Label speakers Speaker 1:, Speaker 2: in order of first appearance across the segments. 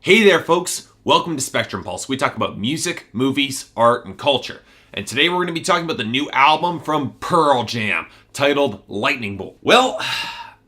Speaker 1: Hey there, folks. Welcome to Spectrum Pulse. We talk about music, movies, art, and culture. And today we're going to be talking about the new album from Pearl Jam, titled Lightning Bolt. Well,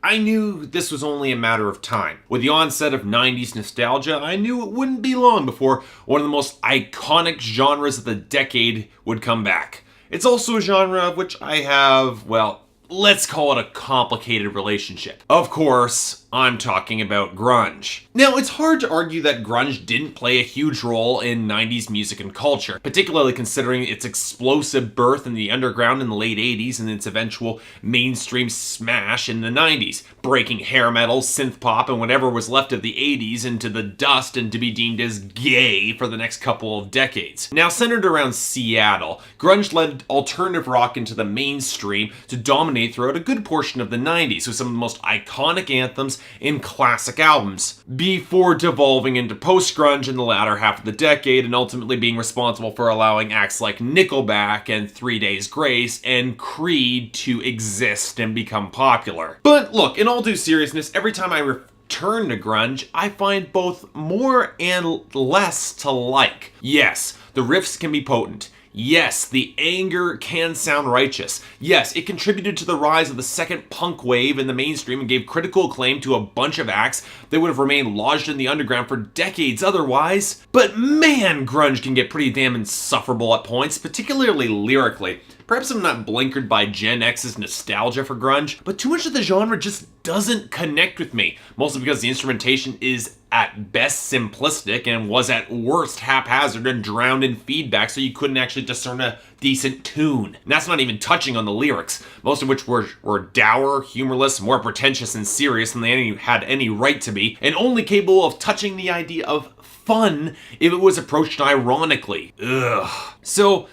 Speaker 1: I knew this was only a matter of time. With the onset of 90s nostalgia, I knew it wouldn't be long before one of the most iconic genres of the decade would come back. It's also a genre of which I have, well, let's call it a complicated relationship. Of course, I'm talking about grunge. Now, it's hard to argue that grunge didn't play a huge role in 90s music and culture, particularly considering its explosive birth in the underground in the late 80s and its eventual mainstream smash in the 90s, breaking hair metal, synth pop, and whatever was left of the 80s into the dust and to be deemed as gay for the next couple of decades. Now, centered around Seattle, grunge led alternative rock into the mainstream to dominate throughout a good portion of the 90s with some of the most iconic anthems in classic albums, before devolving into post-grunge in the latter half of the decade and ultimately being responsible for allowing acts like Nickelback and 3 Days Grace and Creed to exist and become popular. But look, in all due seriousness, every time I return to grunge, I find both more and less to like. Yes, the riffs can be potent. Yes, the anger can sound righteous. Yes, it contributed to the rise of the second punk wave in the mainstream and gave critical acclaim to a bunch of acts that would have remained lodged in the underground for decades otherwise. But man, grunge can get pretty damn insufferable at points, particularly lyrically. Perhaps I'm not blinkered by Gen X's nostalgia for grunge, but too much of the genre just doesn't connect with me, mostly because the instrumentation is at best simplistic and was at worst haphazard and drowned in feedback so you couldn't actually discern a decent tune. And that's not even touching on the lyrics, most of which were dour, humorless, more pretentious and serious than they had any right to be, and only capable of touching the idea of fun if it was approached ironically. Ugh. So,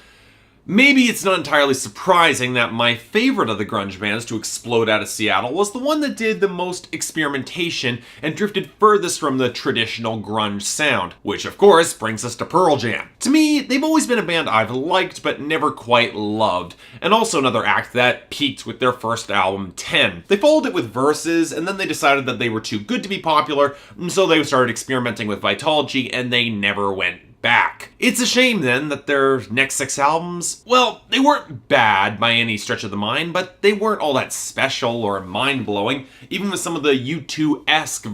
Speaker 1: maybe it's not entirely surprising that my favorite of the grunge bands to explode out of Seattle was the one that did the most experimentation and drifted furthest from the traditional grunge sound, which of course brings us to Pearl Jam. To me, they've always been a band I've liked but never quite loved, and also another act that peaked with their first album, 10. They followed it with verses, and then they decided that they were too good to be popular, and so they started experimenting with Vitology, and they never went back. It's a shame then that their next 6 albums, well, they weren't bad by any stretch of the mind, but they weren't all that special or mind-blowing, even with some of the U2-esque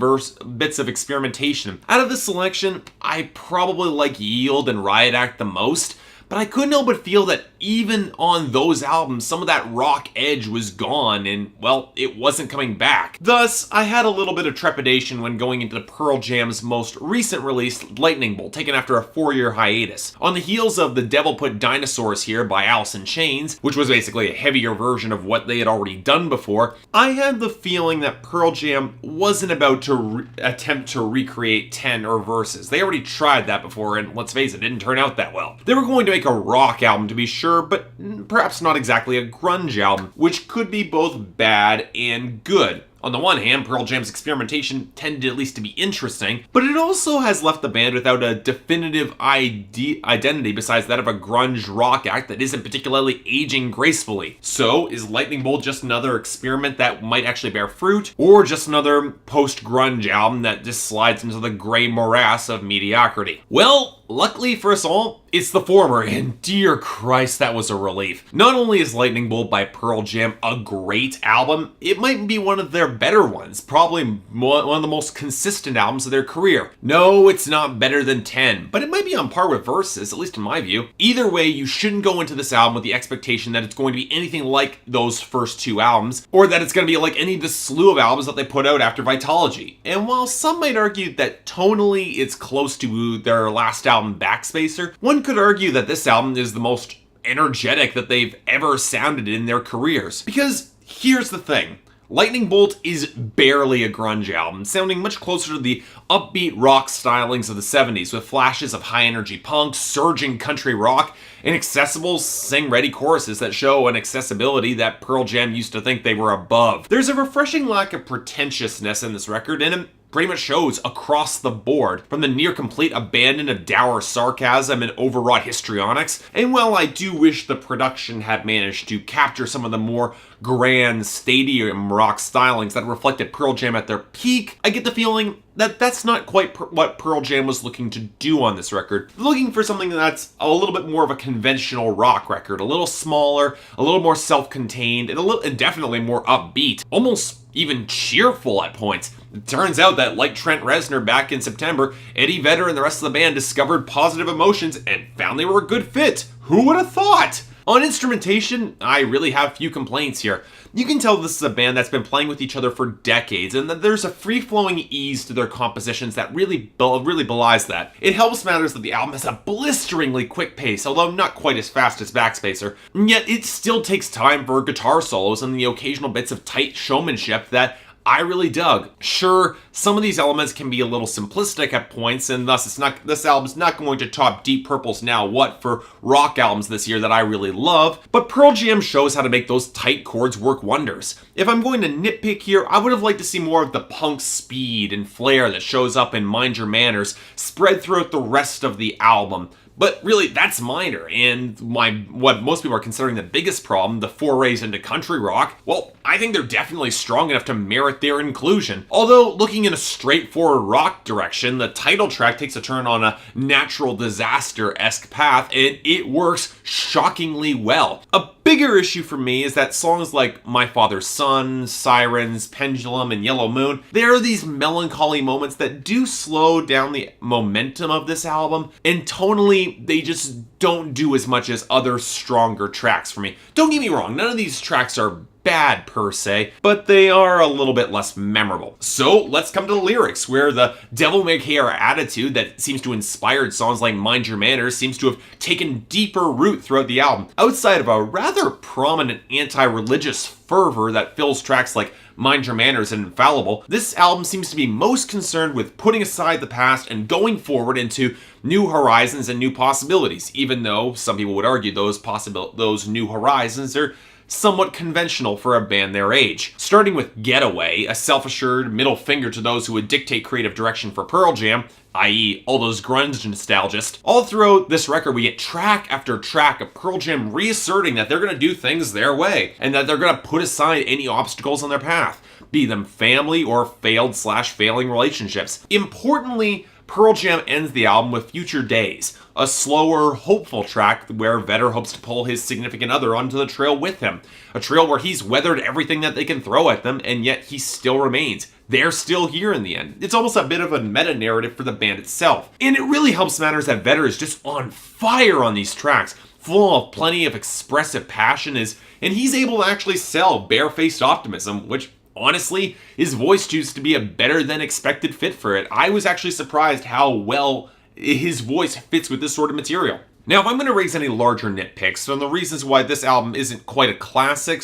Speaker 1: bits of experimentation. Out of this selection, I probably like Yield and Riot Act the most, but I couldn't help but feel that even on those albums, some of that rock edge was gone and, well, it wasn't coming back. Thus, I had a little bit of trepidation when going into Pearl Jam's most recent release, Lightning Bolt, taken after a 4-year hiatus. On the heels of The Devil Put Dinosaurs Here by Alice in Chains, which was basically a heavier version of what they had already done before, I had the feeling that Pearl Jam wasn't about to attempt to recreate 10 or verses. They already tried that before, and let's face it, it didn't turn out that well. They were going to make a rock album to be sure, but perhaps not exactly a grunge album, which could be both bad and good. On the one hand, Pearl Jam's experimentation tended at least to be interesting, but it also has left the band without a definitive identity besides that of a grunge rock act that isn't particularly aging gracefully. So, is Lightning Bolt just another experiment that might actually bear fruit, or just another post-grunge album that just slides into the gray morass of mediocrity? Well, luckily for us all, it's the former, and dear Christ, that was a relief. Not only is Lightning Bolt by Pearl Jam a great album, it might be one of their better ones, probably one of the most consistent albums of their career. No, it's not better than 10, but it might be on par with Versus, at least in my view. Either way, you shouldn't go into this album with the expectation that it's going to be anything like those first 2 albums, or that it's going to be like any of the slew of albums that they put out after Vitology. And while some might argue that tonally it's close to their last album, Backspacer, one could argue that this album is the most energetic that they've ever sounded in their careers. Because here's the thing. Lightning Bolt is barely a grunge album, sounding much closer to the upbeat rock stylings of the 70s, with flashes of high-energy punk, surging country rock, and accessible, sing-ready choruses that show an accessibility that Pearl Jam used to think they were above. There's a refreshing lack of pretentiousness in this record, and pretty much shows across the board, from the near-complete abandon of dour sarcasm and overwrought histrionics. And while I do wish the production had managed to capture some of the more grand stadium rock stylings that reflected Pearl Jam at their peak, I get the feeling that that's not quite what Pearl Jam was looking to do on this record. They're looking for something that's a little bit more of a conventional rock record, a little smaller, a little more self-contained, and definitely more upbeat, almost even cheerful at points. It turns out that, like Trent Reznor back in September, Eddie Vedder and the rest of the band discovered positive emotions and found they were a good fit. Who would have thought? On instrumentation, I really have few complaints here. You can tell this is a band that's been playing with each other for decades, and that there's a free-flowing ease to their compositions that really belies that. It helps matters that the album has a blisteringly quick pace, although not quite as fast as Backspacer, and yet it still takes time for guitar solos and the occasional bits of tight showmanship that I really dug. Sure, some of these elements can be a little simplistic at points, and thus this album's not going to top Deep Purple's Now What for rock albums this year that I really love, but Pearl Jam shows how to make those tight chords work wonders. If I'm going to nitpick here, I would have liked to see more of the punk speed and flair that shows up in Mind Your Manners spread throughout the rest of the album. But really, that's minor, and what most people are considering the biggest problem, the forays into country rock, well, I think they're definitely strong enough to merit their inclusion. Although, looking in a straightforward rock direction, the title track takes a turn on a natural disaster-esque path, and it works shockingly well. A bigger issue for me is that songs like My Father's Son, Sirens, Pendulum, and Yellow Moon, there are these melancholy moments that do slow down the momentum of this album, and tonally, they just don't do as much as other stronger tracks for me. Don't get me wrong, none of these tracks are bad per se, but they are a little bit less memorable. So let's come to the lyrics, where the devil-may-care attitude that seems to inspire songs like Mind Your Manners seems to have taken deeper root throughout the album. Outside of a rather prominent anti-religious fervor that fills tracks like Mind Your Manners and Infallible, this album seems to be most concerned with putting aside the past and going forward into new horizons and new possibilities, even though some people would argue those new horizons are somewhat conventional for a band their age. Starting with Getaway, a self-assured middle finger to those who would dictate creative direction for Pearl Jam, i.e. all those grunge nostalgists. All throughout this record, we get track after track of Pearl Jam reasserting that they're going to do things their way, and that they're going to put aside any obstacles on their path, be them family or failed/failing relationships. Importantly, Pearl Jam ends the album with Future Days, a slower, hopeful track where Vedder hopes to pull his significant other onto the trail with him. A trail where he's weathered everything that they can throw at them, and yet he still remains. They're still here in the end. It's almost a bit of a meta-narrative for the band itself. And it really helps matters that Vedder is just on fire on these tracks, full of plenty of expressive passion, and he's able to actually sell barefaced optimism, which honestly, his voice chooses to be a better than expected fit for it. I was actually surprised how well his voice fits with this sort of material. Now, if I'm going to raise any larger nitpicks on the reasons why this album isn't quite a classic,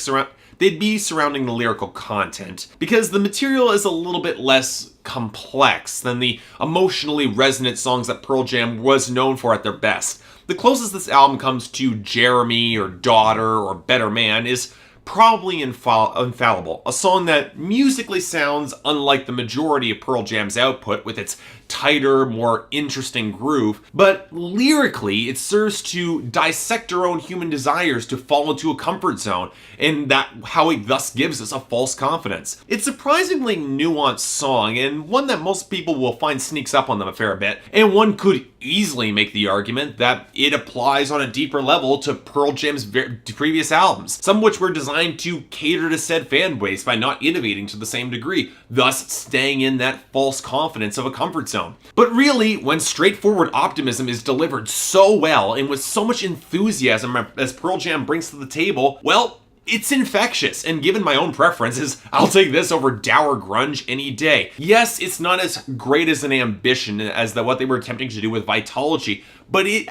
Speaker 1: they'd be surrounding the lyrical content, because the material is a little bit less complex than the emotionally resonant songs that Pearl Jam was known for at their best. The closest this album comes to Jeremy or Daughter or Better Man is probably Infallible, a song that musically sounds unlike the majority of Pearl Jam's output with its tighter, more interesting groove, but lyrically it serves to dissect our own human desires to fall into a comfort zone, and that how it thus gives us a false confidence. It's a surprisingly nuanced song, and one that most people will find sneaks up on them a fair bit, and one could easily make the argument that it applies on a deeper level to Pearl Jam's previous albums, some of which were designed to cater to said fan base by not innovating to the same degree, thus staying in that false confidence of a comfort zone. But really, when straightforward optimism is delivered so well and with so much enthusiasm as Pearl Jam brings to the table, well, it's infectious, and given my own preferences, I'll take this over dour grunge any day. Yes, it's not as great as an ambition as what they were attempting to do with Vitology, but it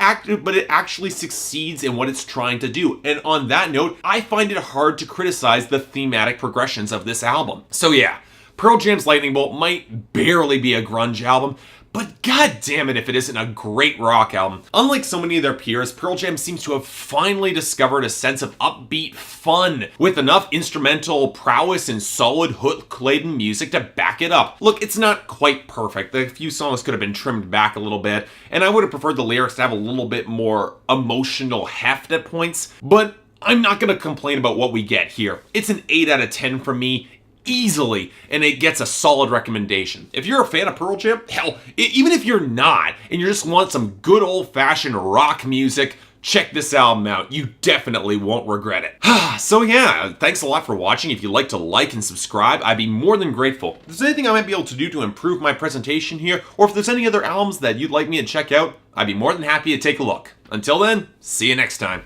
Speaker 1: actually succeeds in what it's trying to do. And on that note, I find it hard to criticize the thematic progressions of this album. So yeah, Pearl Jam's Lightning Bolt might barely be a grunge album, but god damn it if it isn't a great rock album. Unlike so many of their peers, Pearl Jam seems to have finally discovered a sense of upbeat fun, with enough instrumental prowess and solid hook-laden music to back it up. Look, it's not quite perfect. A few songs could have been trimmed back a little bit, and I would have preferred the lyrics to have a little bit more emotional heft at points, but I'm not going to complain about what we get here. It's an 8 out of 10 from me, easily, and it gets a solid recommendation. If you're a fan of Pearl Jam, hell, even if you're not, and you just want some good old-fashioned rock music, check this album out. You definitely won't regret it. So yeah, thanks a lot for watching. If you'd like to like and subscribe, I'd be more than grateful. If there's anything I might be able to do to improve my presentation here, or if there's any other albums that you'd like me to check out, I'd be more than happy to take a look. Until then, see you next time.